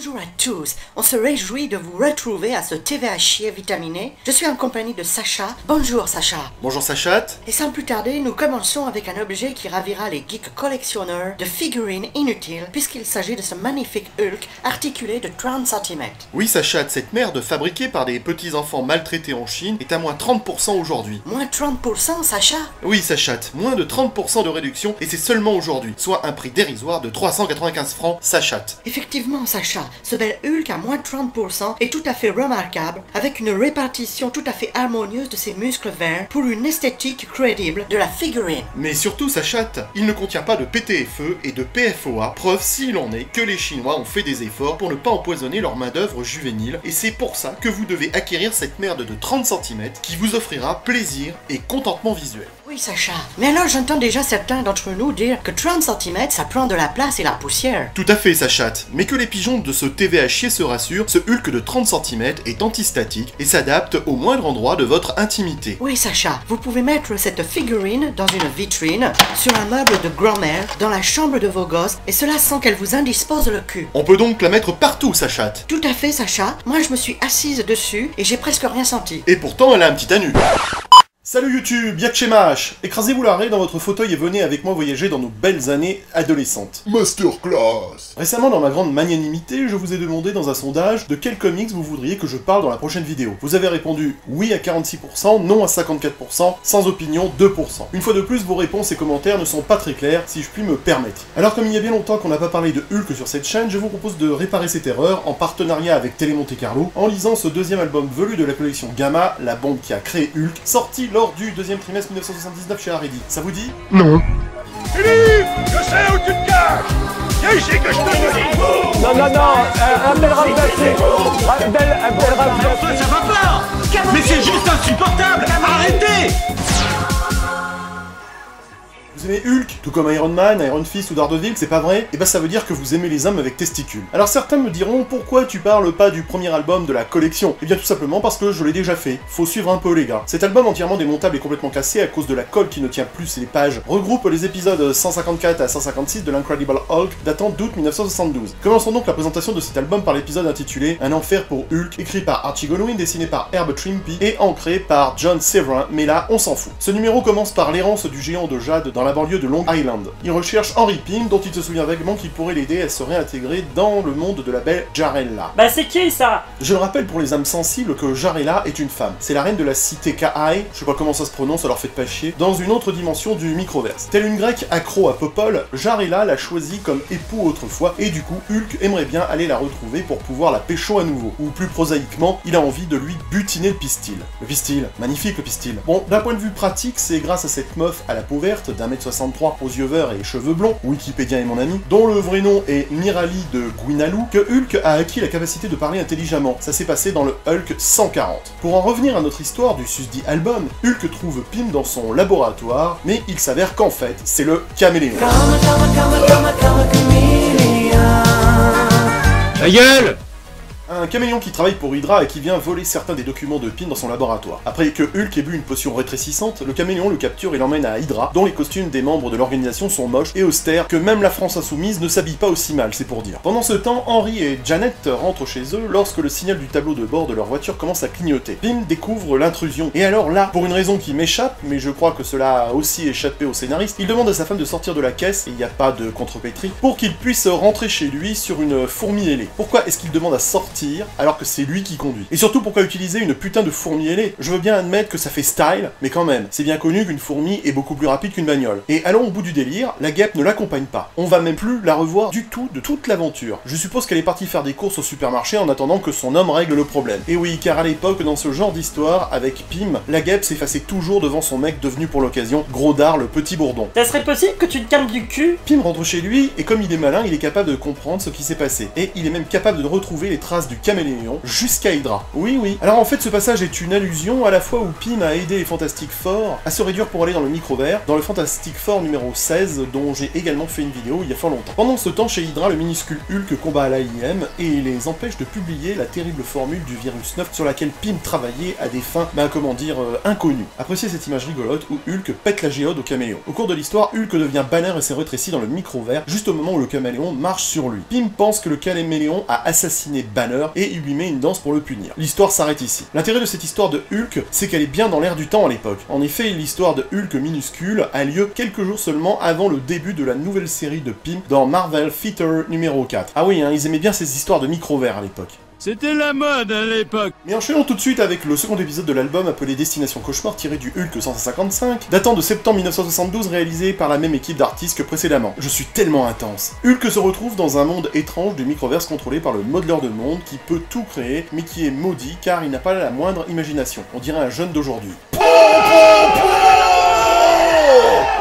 Bonjour à tous, on se réjouit de vous retrouver à ce TVA chier vitaminé. Je suis en compagnie de Sacha. Bonjour Sacha. Bonjour Sachat. Et sans plus tarder, nous commençons avec un objet qui ravira les geeks collectionneurs de figurines inutiles puisqu'il s'agit de ce magnifique Hulk articulé de 30 cm. Oui Sachat, cette merde fabriquée par des petits enfants maltraités en Chine est à moins 30% aujourd'hui. Moins 30% Sacha? Oui Sachat, moins de 30% de réduction et c'est seulement aujourd'hui, soit un prix dérisoire de 395 francs Sachat. Effectivement Sacha, ce bel Hulk à moins 30% est tout à fait remarquable, avec une répartition tout à fait harmonieuse de ses muscles verts pour une esthétique crédible de la figurine. Mais surtout Sachat, il ne contient pas de PTFE et de PFOA, preuve s'il en est que les Chinois ont fait des efforts pour ne pas empoisonner leur main d'œuvre juvénile, et c'est pour ça que vous devez acquérir cette merde de 30 cm qui vous offrira plaisir et contentement visuel. Oui Sacha, mais alors j'entends déjà certains d'entre nous dire que 30 cm ça prend de la place et la poussière. Tout à fait Sachat, mais que les pigeons de ce TVA chier se rassurent, ce Hulk de 30 cm est antistatique et s'adapte au moindre endroit de votre intimité. Oui Sacha, vous pouvez mettre cette figurine dans une vitrine, sur un meuble de grand-mère, dans la chambre de vos gosses, et cela sans qu'elle vous indispose le cul. On peut donc la mettre partout Sachat. Tout à fait Sacha, moi je me suis assise dessus et j'ai presque rien senti. Et pourtant elle a un petit anus. Salut YouTube, Yak Shemash. Écrasez-vous l'arrêt dans votre fauteuil et venez avec moi voyager dans nos belles années adolescentes. Masterclass. Récemment, dans ma grande magnanimité, je vous ai demandé dans un sondage de quels comics vous voudriez que je parle dans la prochaine vidéo. Vous avez répondu oui à 46%, non à 54%, sans opinion 2%. Une fois de plus, vos réponses et commentaires ne sont pas très clairs, si je puis me permettre. Alors comme il y a bien longtemps qu'on n'a pas parlé de Hulk sur cette chaîne, je vous propose de réparer cette erreur en partenariat avec Télé Monte Carlo, en lisant ce deuxième album velu de la collection Gamma, la bombe qui a créé Hulk, sorti lors du deuxième trimestre 1979 chez Haredi. Ça vous dit? Non. Philippe, je sais où tu te caches. Viens ici que je te le dis. Non, appelle Ramsey. Appelle Ramsey. Ça va pas. Mais c'est juste insupportable. Arrêtez. Vous aimez Hulk, tout comme Iron Man, Iron Fist ou Daredevil, c'est pas vrai? Et bah ça veut dire que vous aimez les hommes avec testicules. Alors certains me diront, pourquoi tu parles pas du premier album de la collection? Et bien tout simplement parce que je l'ai déjà fait. Faut suivre un peu les gars. Cet album entièrement démontable et complètement cassé à cause de la colle qui ne tient plus les pages regroupe les épisodes 154 à 156 de l'Incredible Hulk datant d'août 1972. Commençons donc la présentation de cet album par l'épisode intitulé Un enfer pour Hulk, écrit par Archie Goodwin, dessiné par Herb Trimpe et ancré par John Severin, mais là on s'en fout. Ce numéro commence par l'errance du géant de jade dans la banlieue de Long Island. Il recherche Henry Pym, dont il se souvient vaguement qu'il pourrait l'aider à se réintégrer dans le monde de la belle Jarella. Bah c'est qui ça? Je le rappelle pour les âmes sensibles que Jarella est une femme. C'est la reine de la cité Kaai, je sais pas comment ça se prononce, alors faites pas chier, dans une autre dimension du microverse. Telle une grecque accro à Popol, Jarella l'a choisi comme époux autrefois, et du coup Hulk aimerait bien aller la retrouver pour pouvoir la pécho à nouveau. Ou plus prosaïquement, il a envie de lui butiner le pistil. Le pistil, magnifique le pistil. Bon, d'un point de vue pratique, c'est grâce à cette meuf à la peau verte, d'1m63 aux yeux verts et cheveux blonds, Wikipédia est mon ami, dont le vrai nom est Mirali de Guinalou, que Hulk a acquis la capacité de parler intelligemment. Ça s'est passé dans le Hulk 140. Pour en revenir à notre histoire du susdit album, Hulk trouve Pym dans son laboratoire, mais il s'avère qu'en fait, c'est le caméléon. Ta gueule. Un caméléon qui travaille pour Hydra et qui vient voler certains des documents de Pym dans son laboratoire. Après que Hulk ait bu une potion rétrécissante, le caméléon le capture et l'emmène à Hydra, dont les costumes des membres de l'organisation sont moches et austères, que même la France insoumise ne s'habille pas aussi mal, c'est pour dire. Pendant ce temps, Henry et Janet rentrent chez eux lorsque le signal du tableau de bord de leur voiture commence à clignoter. Pym découvre l'intrusion, et alors là, pour une raison qui m'échappe, mais je crois que cela a aussi échappé au scénariste, il demande à sa femme de sortir de la caisse, et il n'y a pas de contrepétrie, pour qu'il puisse rentrer chez lui sur une fourmi ailée. Pourquoi est-ce qu'il demande à sortir alors que c'est lui qui conduit? Et surtout pourquoi utiliser une putain de fourmi ailée? Je veux bien admettre que ça fait style, mais quand même, c'est bien connu qu'une fourmi est beaucoup plus rapide qu'une bagnole. Et allons au bout du délire, la guêpe ne l'accompagne pas. On va même plus la revoir du tout de toute l'aventure. Je suppose qu'elle est partie faire des courses au supermarché en attendant que son homme règle le problème. Et oui, car à l'époque, dans ce genre d'histoire, avec Pym, la guêpe s'effaçait toujours devant son mec devenu pour l'occasion Grodard le petit bourdon. Ça serait possible que tu te calmes du cul? Pym rentre chez lui, et comme il est malin, il est capable de comprendre ce qui s'est passé. Et il est même capable de retrouver les traces traces du caméléon jusqu'à Hydra. Oui, oui. Alors en fait, ce passage est une allusion à la fois où Pym a aidé les Fantastic Four à se réduire pour aller dans le microvert, dans le Fantastic Four numéro 16, dont j'ai également fait une vidéo il y a fort longtemps. Pendant ce temps, chez Hydra, le minuscule Hulk combat à l'AIM et les empêche de publier la terrible formule du virus 9 sur laquelle Pym travaillait à des fins, inconnues. Appréciez cette image rigolote où Hulk pète la géode au caméléon. Au cours de l'histoire, Hulk devient Banner et s'est rétréci dans le microvert, juste au moment où le caméléon marche sur lui. Pym pense que le caméléon a assassiné Banner et il lui met une danse pour le punir. L'histoire s'arrête ici. L'intérêt de cette histoire de Hulk, c'est qu'elle est bien dans l'air du temps à l'époque. En effet, l'histoire de Hulk minuscule a lieu quelques jours seulement avant le début de la nouvelle série de Pym dans Marvel Theater numéro 4. Ah oui, ils aimaient bien ces histoires de microvert à l'époque. C'était la mode à l'époque. Mais enchaînons tout de suite avec le second épisode de l'album appelé Destination Cauchemar tiré du Hulk 155, datant de septembre 1972, réalisé par la même équipe d'artistes que précédemment. Je suis tellement intense. Hulk se retrouve dans un monde étrange du microverse contrôlé par le modeleur de monde qui peut tout créer, mais qui est maudit car il n'a pas la moindre imagination. On dirait un jeune d'aujourd'hui.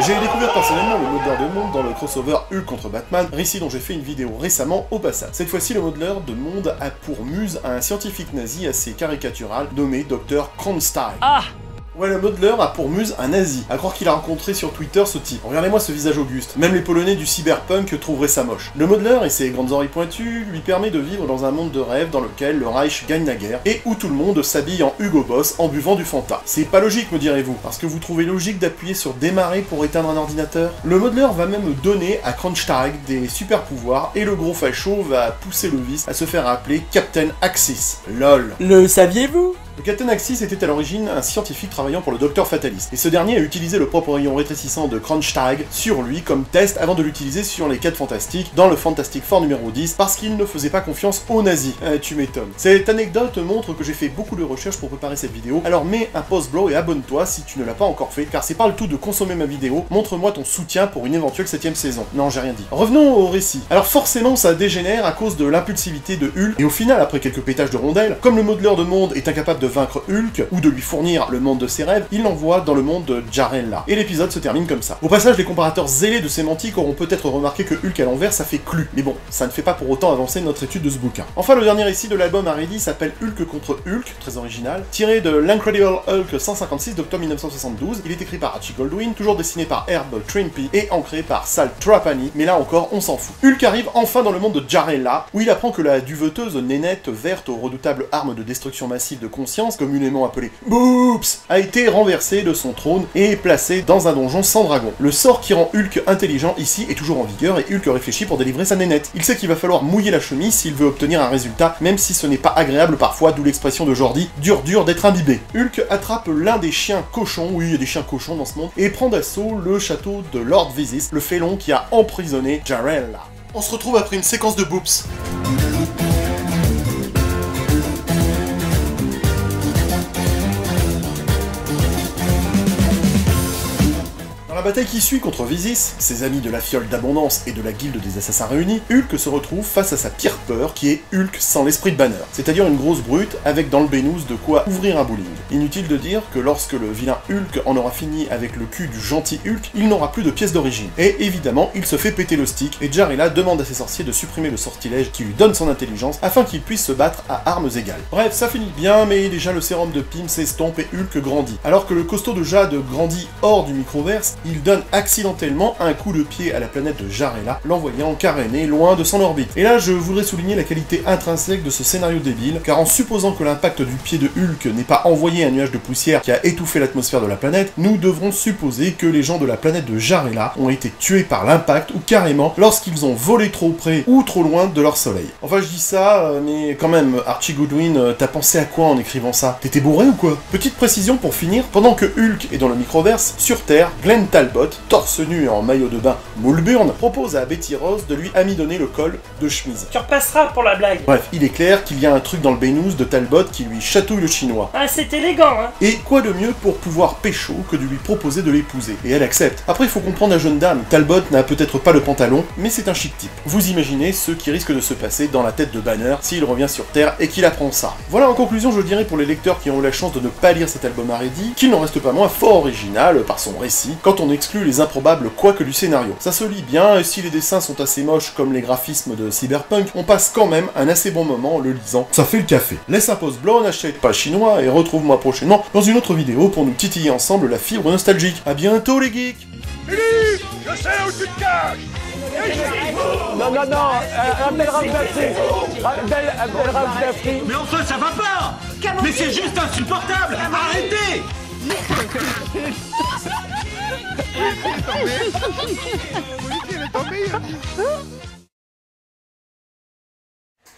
J'ai découvert personnellement le modeleur de monde dans le crossover Hulk contre Batman, récit dont j'ai fait une vidéo récemment au passage. Cette fois-ci, le modeleur de monde a pour muse un scientifique nazi assez caricatural nommé Dr. Kronstein. Ah! Ouais, le modeleur a pour muse un nazi, à croire qu'il a rencontré sur Twitter ce type. Regardez-moi ce visage auguste, même les polonais du cyberpunk trouveraient ça moche. Le modeleur et ses grandes oreilles pointues lui permet de vivre dans un monde de rêve dans lequel le Reich gagne la guerre, et où tout le monde s'habille en Hugo Boss en buvant du Fanta. C'est pas logique, me direz-vous, parce que vous trouvez logique d'appuyer sur démarrer pour éteindre un ordinateur? Le modeleur va même donner à Kronstein des super pouvoirs, et le gros facho va pousser le vice à se faire appeler Captain Axis. LOL. Le saviez-vous? Le Captain Axis était à l'origine un scientifique travaillant pour le Docteur Fataliste, et ce dernier a utilisé le propre rayon rétrécissant de Kronstein sur lui comme test avant de l'utiliser sur les 4 Fantastiques dans le Fantastic Four numéro 10 parce qu'il ne faisait pas confiance aux nazis. Tu m'étonnes. Cette anecdote montre que j'ai fait beaucoup de recherches pour préparer cette vidéo, alors mets un post-blow et abonne-toi si tu ne l'as pas encore fait, car c'est pas le tout de consommer ma vidéo, montre-moi ton soutien pour une éventuelle 7ème saison. Non, j'ai rien dit. Revenons au récit. Alors forcément ça dégénère à cause de l'impulsivité de Hulk, et au final, après quelques pétages de rondelles, comme le modeleur de monde est incapable de vaincre Hulk, ou de lui fournir le monde de ses rêves, il l'envoie dans le monde de Jarella. Et l'épisode se termine comme ça. Au passage, les comparateurs zélés de sémantique auront peut-être remarqué que Hulk à l'envers, ça fait clu. Mais bon, ça ne fait pas pour autant avancer notre étude de ce bouquin. Enfin, le dernier récit de l'album à Ready s'appelle Hulk contre Hulk, très original, tiré de l'Incredible Hulk 156 d'octobre 1972. Il est écrit par Archie Goldwyn, toujours dessiné par Herb Trimpe et ancré par Sal Trapani, mais là encore, on s'en fout. Hulk arrive enfin dans le monde de Jarella, où il apprend que la duveteuse nénette verte aux redoutables armes de destruction massive de conscience, communément appelée Boops, a été renversée de son trône et placée dans un donjon sans dragon. Le sort qui rend Hulk intelligent ici est toujours en vigueur et Hulk réfléchit pour délivrer sa nénette. Il sait qu'il va falloir mouiller la chemise s'il veut obtenir un résultat, même si ce n'est pas agréable parfois, d'où l'expression de Jordi, dur d'être imbibé. Hulk attrape l'un des chiens cochons, oui il y a des chiens cochons dans ce monde, et prend d'assaut le château de Lord Vizis, le félon qui a emprisonné Jarella. On se retrouve après une séquence de Boops. Dans la bataille qui suit contre Vizis, ses amis de la fiole d'abondance et de la guilde des assassins réunis, Hulk se retrouve face à sa pire peur qui est Hulk sans l'esprit de Banner, c'est-à-dire une grosse brute avec dans le bénous de quoi ouvrir un bowling. Inutile de dire que lorsque le vilain Hulk en aura fini avec le cul du gentil Hulk, il n'aura plus de pièces d'origine. Et évidemment, il se fait péter le stick et Jarella demande à ses sorciers de supprimer le sortilège qui lui donne son intelligence afin qu'il puisse se battre à armes égales. Bref, ça finit bien, mais déjà le sérum de Pym s'estompe et Hulk grandit. Alors que le costaud de Jade grandit hors du microverse, il donne accidentellement un coup de pied à la planète de Jarella, l'envoyant caréner loin de son orbite. Et là, je voudrais souligner la qualité intrinsèque de ce scénario débile, car en supposant que l'impact du pied de Hulk n'ait pas envoyé un nuage de poussière qui a étouffé l'atmosphère de la planète, nous devrons supposer que les gens de la planète de Jarella ont été tués par l'impact ou carrément lorsqu'ils ont volé trop près ou trop loin de leur soleil. Enfin, je dis ça, mais quand même, Archie Goodwin, t'as pensé à quoi en écrivant ça? T'étais bourré ou quoi? Petite précision pour finir, pendant que Hulk est dans le microverse, sur Terre, Glenn Talbot, torse nu et en maillot de bain Moulburn, propose à Betty Ross de lui amidonner le col de chemise. Tu repasseras pour la blague. Bref, il est clair qu'il y a un truc dans le bénous de Talbot qui lui chatouille le chinois. Ah, c'est élégant, hein. Et quoi de mieux pour pouvoir pécho que de lui proposer de l'épouser? Et elle accepte. Après, il faut comprendre la jeune dame. Talbot n'a peut-être pas le pantalon, mais c'est un chic type. Vous imaginez ce qui risque de se passer dans la tête de Banner s'il revient sur Terre et qu'il apprend ça. Voilà, en conclusion, je dirais pour les lecteurs qui ont eu la chance de ne pas lire cet album à Ready, qu'il n'en reste pas moins fort original par son récit, quand on exclut les improbables quoique du scénario. Ça se lit bien, et si les dessins sont assez moches comme les graphismes de Cyberpunk, on passe quand même un assez bon moment en le lisant. Ça fait le café. Laisse un pause blanc, n'achète pas chinois, et retrouve-moi prochainement dans une autre vidéo pour nous titiller ensemble la fibre nostalgique. À bientôt les geeks! Philippe, je sais où tu te caches. Viens ici. Non, appelle Rav Dafri. Appelle Rav Dafri. Mais enfin, ça va pas. Mais c'est juste insupportable. Arrêtez.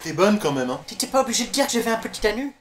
T'es bonne quand même, hein? T'étais pas obligé de dire que j'avais un petit anus?